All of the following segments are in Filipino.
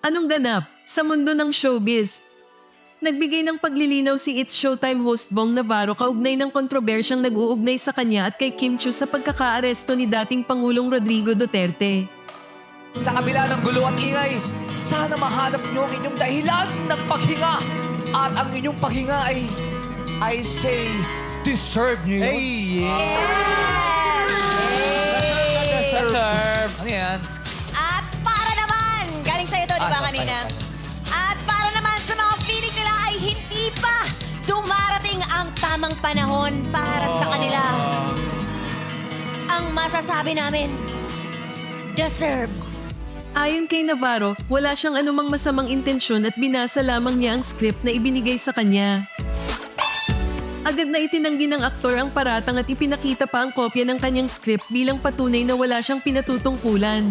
Anong ganap sa mundo ng showbiz? Nagbigay ng paglilinaw si It's Showtime host Bong Navarro kaugnay ng kontrobersyang nag-uugnay sa kanya at kay Kim Chiu sa pagkakaaresto ni dating Pangulong Rodrigo Duterte. Sa kabila ng gulo at ingay, sana mahanap niyo ang inyong dahilan ng paghinga. At ang inyong paghinga ay, I say, deserve niyo yun. Deserve. Ano yan? At para naman, galing sa'yo to, di ba kanina? At para naman sa mga feeling nila ay hindi pa dumarating ang tamang panahon para sa kanila. Ang masasabi namin, deserve. Ayon kay Navarro, wala siyang anumang masamang intensyon at binasa lamang niya ang script na ibinigay sa kanya. Agad na itinanggi ng aktor ang paratang at ipinakita pa ang kopya ng kanyang script bilang patunay na wala siyang pinatutungkulan.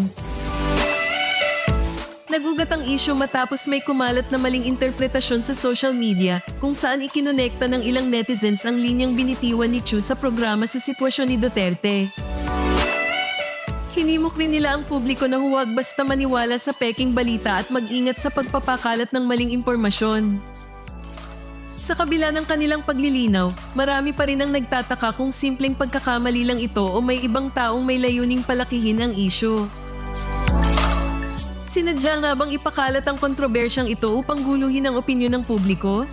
Nagugat ang issue matapos may kumalat na maling interpretasyon sa social media kung saan ikinonekta ng ilang netizens ang linyang binitiwan ni Chiu sa programa sa sitwasyon ni Duterte. Hinimok rin nila ang publiko na huwag basta maniwala sa peking balita at mag-ingat sa pagpapakalat ng maling impormasyon. Sa kabila ng kanilang paglilinaw, marami pa rin ang nagtataka kung simpleng pagkakamali lang ito o may ibang taong may layuning palakihin ang issue. Sinadya nga bang ipakalat ang kontrobersyang ito upang guluhin ang opinyon ng publiko?